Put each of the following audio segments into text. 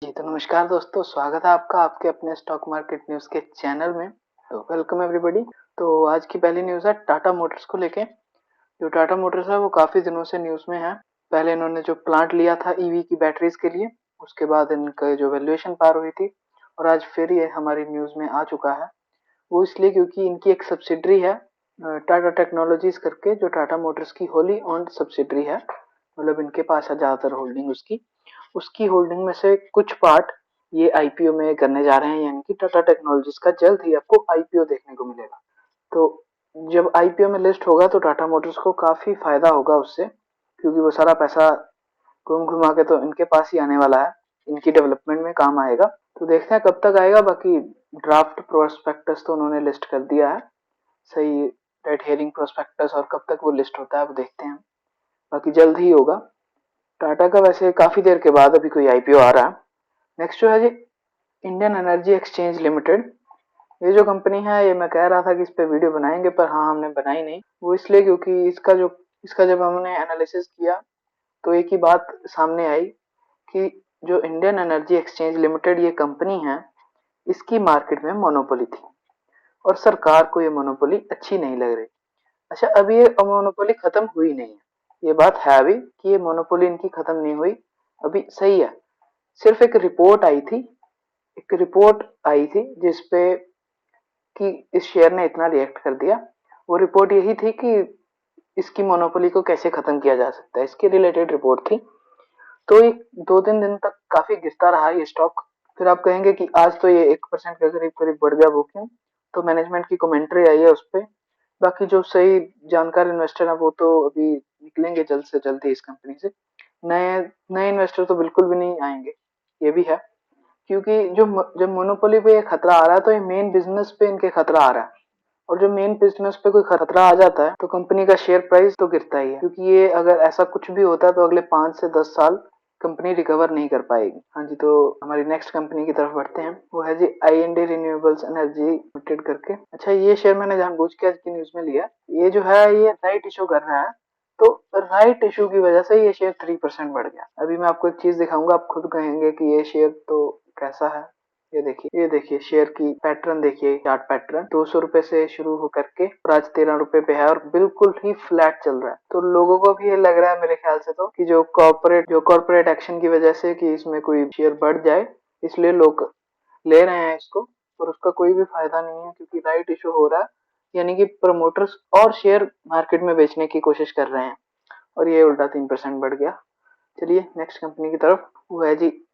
जी, तो नमस्कार दोस्तों, स्वागत है आपका आपके अपने स्टॉक मार्केट न्यूज़ के चैनल में। तो वेलकम एवरीबॉडी। तो आज की पहली न्यूज़ है टाटा मोटर्स को लेके। जो टाटा मोटर्स है वो काफ़ी दिनों से न्यूज़ में है। पहले इन्होंने जो प्लांट लिया था ईवी की बैटरीज के लिए, उसके बाद इनका जो वैल्यूएशन पार हुई थी और आज फिर ये हमारी न्यूज़ में आ चुका है। वो इसलिए क्योंकि इनकी एक सब्सिडरी है टाटा टेक्नोलॉजीज करके, जो टाटा मोटर्स की होली ओन्ड सब्सिडरी है। मतलब इनके पास है ज़्यादातर होल्डिंग उसकी। उसकी होल्डिंग में से कुछ पार्ट ये आईपीओ में करने जा रहे हैं, यानी कि टाटा टेक्नोलॉजीज का जल्द ही आपको आईपीओ देखने को मिलेगा। तो जब आईपीओ में लिस्ट होगा तो टाटा मोटर्स को काफी फायदा होगा उससे, क्योंकि वो सारा पैसा घूम घुमा के तो इनके पास ही आने वाला है, इनकी डेवलपमेंट में काम आएगा। तो देखते हैं कब तक आएगा। बाकी ड्राफ्ट प्रोस्पेक्टस तो उन्होंने लिस्ट कर दिया है, सही रेड हेयरिंग प्रोस्पेक्टस, और कब तक वो लिस्ट होता है वो देखते हैं। बाकी जल्द ही होगा। टाटा का वैसे काफी देर के बाद अभी कोई आईपीओ आ रहा है। नेक्स्ट जो है जी, इंडियन एनर्जी एक्सचेंज लिमिटेड। ये जो कंपनी है, ये मैं कह रहा था कि इस पे वीडियो बनाएंगे, पर हाँ हमने बनाई नहीं। वो इसलिए क्योंकि इसका जब हमने एनालिसिस किया तो एक ही बात सामने आई कि जो इंडियन एनर्जी एक्सचेंज लिमिटेड ये कंपनी है, इसकी मार्केट में मोनोपोली थी और सरकार को ये मोनोपोली अच्छी नहीं लग रही। अच्छा, अभी ये मोनोपोली खत्म हुई नहीं है, ये बात है अभी कि ये मोनोपोली इनकी खत्म नहीं हुई, अभी सही है। सिर्फ एक रिपोर्ट आई थी जिसपे कि इस शेयर ने इतना रिएक्ट कर दिया। वो रिपोर्ट यही थी कि इसकी मोनोपोली को कैसे खत्म किया जा सकता है, इसके रिलेटेड रिपोर्ट थी। तो ये 2-3 दिन तक काफी गिरता रहा ये स्टॉक। फिर आप कहेंगे कि आज तो ये 1% के करीब करीब बढ़ गया, वो क्यों? तो मैनेजमेंट की कमेंट्री आई है उस पर। बाकी जो सही जानकार इन्वेस्टर है वो तो अभी निकलेंगे जल्द से जल्द ही इस कंपनी से। नए नए इन्वेस्टर तो बिल्कुल भी नहीं आएंगे, ये भी है। क्योंकि जब मोनोपोली पे खतरा आ रहा है तो ये मेन बिजनेस पे इनके खतरा आ रहा है, और जब मेन बिजनेस पे कोई खतरा आ जाता है तो कंपनी का शेयर प्राइस तो गिरता ही है, क्योंकि ये अगर ऐसा कुछ भी होता है तो अगले 5 से 10 साल कंपनी रिकवर नहीं कर पाएगी। हाँ जी, तो हमारी नेक्स्ट कंपनी की तरफ बढ़ते हैं। वो है जी IND रिन्यूएबल्स एनर्जी लिमिटेड करके। अच्छा, ये शेयर मैंने जानबूझ के आज की न्यूज में लिया। ये जो है ये राइट इशू कर रहा है, तो राइट इशू की वजह से ये शेयर 3% बढ़ गया। अभी मैं आपको एक चीज दिखाऊंगा, आप खुद कहेंगे कि ये शेयर तो कैसा है। ये देखिए शेयर की पैटर्न, देखिए चार्ट पैटर्न। 200 रुपए से शुरू होकर के और आज 13 रुपए पे है और बिल्कुल ही फ्लैट चल रहा है। तो लोगों को भी ये लग रहा है मेरे ख्याल से तो कि जो कॉर्पोरेट एक्शन की वजह से कि इसमें कोई शेयर बढ़ जाए, इसलिए लोग ले रहे हैं इसको। और उसका कोई भी फायदा नहीं है, क्योंकि राइट इशू हो रहा है, यानी कि प्रमोटर्स और शेयर मार्केट में बेचने की कोशिश कर रहे हैं, और ये उल्टा 3% बढ़ गया। चलिए नेक्स्ट कंपनी की तरफ। वो है जी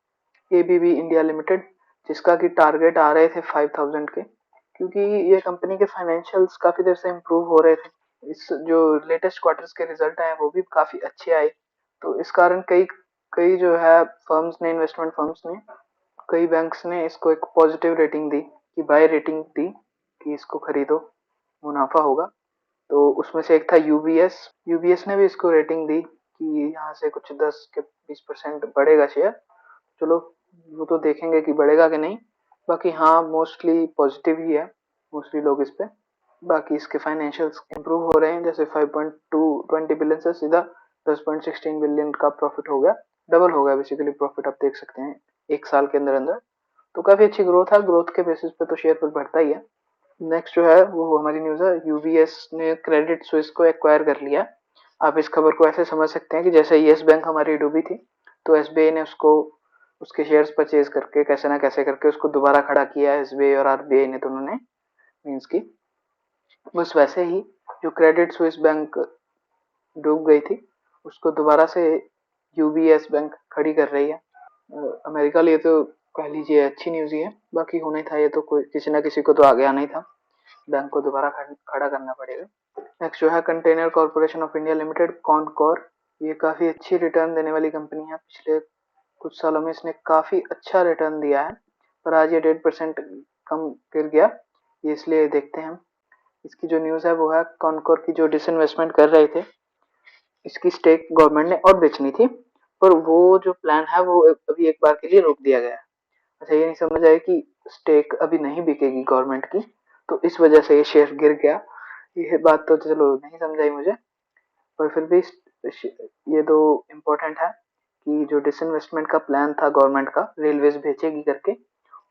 ABB इंडिया लिमिटेड, जिसका कि टारगेट आ रहे थे 5000 के, क्योंकि ये कंपनी के फाइनेंशियल्स काफी देर से इम्प्रूव हो रहे थे। इस जो लेटेस्ट क्वार्टर्स के रिजल्ट आए वो भी काफी अच्छे आए। तो इस कारण कई कई जो है फर्म्स ने, इन्वेस्टमेंट फर्म्स ने, कई बैंक्स ने इसको एक पॉजिटिव रेटिंग दी, कि बाय रेटिंग दी, कि इसको खरीदो, मुनाफा होगा। तो उसमें से एक था यूबीएस ने भी इसको रेटिंग दी कि यहाँ से कुछ 10 के 20% बढ़ेगा शेयर। चलो, वो तो देखेंगे कि बढ़ेगा कि नहीं। बाकी हाँ, मोस्टली पॉजिटिव ही है, मोस्टली लोग इस पे। बाकी इसके फाइनेंशियल्स इंप्रूव हो रहे हैं, जैसे 5.220 बिलियन से सीधा 10.16 बिलियन का प्रॉफिट हो गया, डबल हो गया बेसिकली प्रॉफिट, आप देख सकते हैं एक साल के अंदर अंदर। तो काफी अच्छी ग्रोथ है, ग्रोथ के बेसिस पे तो शेयर फिर बढ़ता ही है। नेक्स्ट जो है वो हमारी न्यूज है, यूबीएस ने क्रेडिट स्विस को एक्वायर कर लिया। आप इस खबर को ऐसे समझ सकते हैं कि जैसे यस बैंक हमारी डूबी थी, तो एसबीआई ने उसको, उसके शेयर्स परचेज करके कैसे ना कैसे करके उसको दोबारा खड़ा किया है एसबीआई और आरबीआई ने दोनों ने, मीन्स की बस वैसे ही जो क्रेडिट स्विस बैंक डूब गई थी उसको दोबारा से यूबीएस बैंक खड़ी कर रही है। अमेरिका लिए तो कह लीजिए अच्छी न्यूज ही है। बाकी होना ही था, ये तो कोई किसी ना किसी को तो आगे आना ही था, बैंक को दोबारा खड़ा करना पड़ेगा। नेक्स्ट जो है container corporation of India limited, Concor. ये काफी अच्छी रिटर्न देने वाली कंपनी है, पिछले कुछ सालों में इसने काफी अच्छा रिटर्न दिया है, पर आज ये 1.5% कम गिर गया। ये इसलिए देखते हैं। इसकी जो न्यूज है वो है कॉनकोर की जो डिसइन्वेस्टमेंट कर रहे थे, इसकी स्टेक गवर्नमेंट ने और बेचनी थी, पर वो जो प्लान है वो अभी एक बार के लिए रोक दिया गया है। अच्छा, ये नहीं समझ आया कि स्टेक अभी नहीं बिकेगी गवर्नमेंट की, तो इस वजह से ये शेयर गिर गया। ये बात तो चलो नहीं समझ आई मुझे, पर फिर भी ये तो इम्पोर्टेंट है कि जो डिसइन्वेस्टमेंट का प्लान था गवर्नमेंट का रेलवेज बेचेगी करके,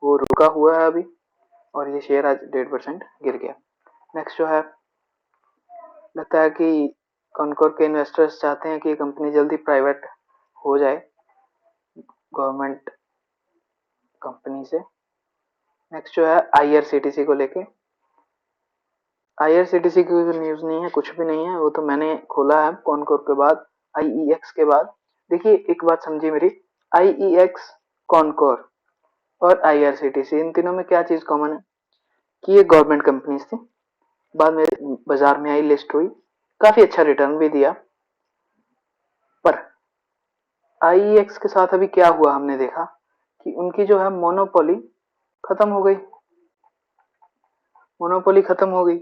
वो रुका हुआ है अभी, और ये शेयर आज 1.5% गिर गया। नेक्स्ट जो है, लगता है कि कॉनकोर के इन्वेस्टर्स चाहते हैं कि ये कंपनी जल्दी प्राइवेट हो जाए गवर्नमेंट कंपनी से। नेक्स्ट जो है आईआरसीटीसी को लेके, आईआरसीटीसी की कोई न्यूज नहीं है, कुछ भी नहीं है, वो तो मैंने खोला है कॉनकोर के बाद, आईईएक्स के बाद। देखिए एक बात समझिए मेरी, आईईएक्स, कॉनकोर और आईआरसीटीसी, इन तीनों में क्या चीज कॉमन है कि ये गवर्नमेंट कंपनीज थी, बाद में बाजार में आई, लिस्ट हुई, काफी अच्छा रिटर्न भी दिया। पर आईईएक्स के साथ अभी क्या हुआ, हमने देखा कि उनकी जो है मोनोपोली खत्म हो गई, मोनोपोली खत्म हो गई।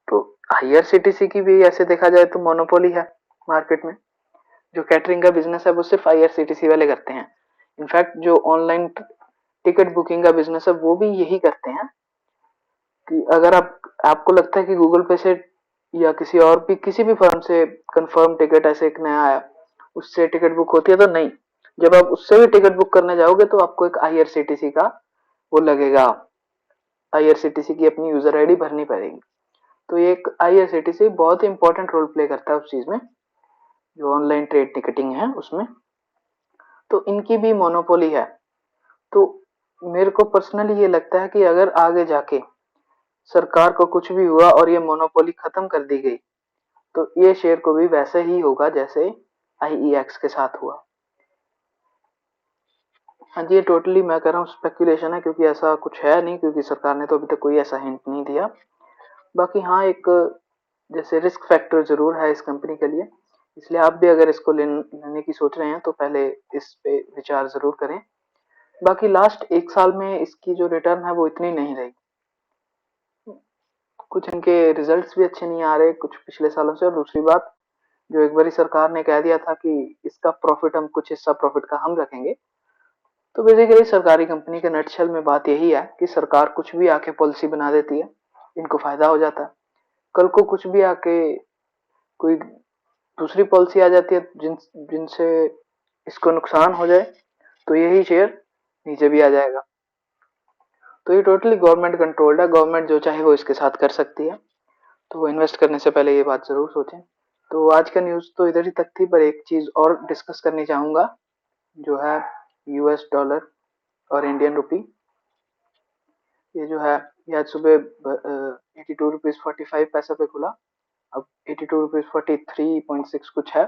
तो आईआरसीटीसी की भी ऐसे देखा जाए तो मोनोपोली है मार्केट में, जो कैटरिंग का बिजनेस है वो सिर्फ आईआरसीटीसी वाले करते हैं। इनफैक्ट जो ऑनलाइन टिकट बुकिंग का बिजनेस है वो भी यही करते हैं, कि अगर आपको लगता है कि गूगल पे से या किसी और भी किसी भी फर्म से कंफर्म टिकट ऐसे एक नया आया, उससे टिकट बुक होती है, तो नहीं, जब आप उससे भी टिकट बुक करने जाओगे तो आपको एक आईआरसीटीसी का वो लगेगा, आईआरसीटीसी की अपनी यूजर आईडी भरनी पड़ेगी। तो ये एक आईआरसीटीसी बहुत ही इंपॉर्टेंट रोल प्ले करता है उस चीज में, जो ऑनलाइन ट्रेड टिकटिंग है उसमें। तो इनकी भी मोनोपोली है। तो मेरे को पर्सनली ये लगता है कि अगर आगे जाके सरकार को कुछ भी हुआ और ये मोनोपोली खत्म कर दी गई, तो ये शेयर को भी वैसे ही होगा जैसे आईईएक्स के साथ हुआ। हाँ जी, ये टोटली मैं कह रहा हूँ स्पेकुलेशन है, क्योंकि ऐसा कुछ है नहीं, क्योंकि सरकार ने तो अभी तक कोई ऐसा हिंट नहीं दिया। बाकी हाँ, एक जैसे रिस्क फैक्टर जरूर है इस कंपनी के लिए, इसलिए आप भी अगर इसको लेने की सोच रहे हैं तो पहले इस पे विचार जरूर करें। बाकी लास्ट 1 साल में इसकी जो रिटर्न है वो इतनी नहीं रही, कुछ इनके रिजल्ट्स भी अच्छे नहीं आ रहे कुछ पिछले सालों से, और दूसरी बात, जो एक बारी सरकार ने कह दिया था कि इसका प्रॉफिट हम कुछ हिस्सा प्रॉफिट का हम रखेंगे, तो बेसिकली सरकारी कंपनी के नटशेल में बात यही है कि सरकार कुछ भी आके पॉलिसी बना देती है, इनको फायदा हो जाता है। कल को कुछ भी आके कोई दूसरी पॉलिसी आ जाती है जिनसे इसको नुकसान हो जाए, तो यही शेयर नीचे भी आ जाएगा। तो ये टोटली गवर्नमेंट कंट्रोल्ड है, गवर्नमेंट जो चाहे वो इसके साथ कर सकती है, तो इन्वेस्ट करने से पहले ये बात जरूर सोचें। तो आज का न्यूज़ तो इधर ही तक थी, पर एक चीज और डिस्कस करनी चाहूंगा, जो है यूएस डॉलर और इंडियन रुपी। ये जो है, ये आज सुबह 82 रुपीज 45 पैसे पे खुला, अब 82 रुपीज 43.6 कुछ है।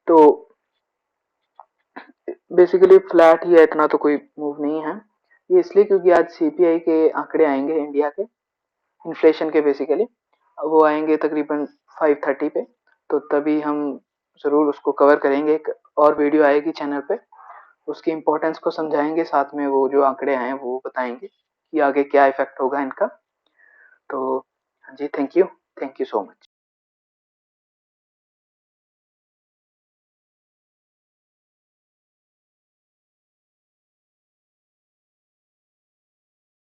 तो बेसिकली फ्लैट ही है, इतना तो कोई मूव नहीं है। ये इसलिए क्योंकि आज सीपीआई के आंकड़े आएंगे इंडिया के, इन्फ्लेशन के बेसिकली, वो आएंगे तकरीबन 5:30 पे, तो तभी हम जरूर उसको कवर करेंगे, एक और वीडियो आएगी चैनल पे, उसकी इम्पोर्टेंस को समझाएंगे, साथ में वो जो आंकड़े आए हैं वो बताएंगे कि आगे क्या इफेक्ट होगा इनका। तो हाँ जी, थैंक यू सो मच।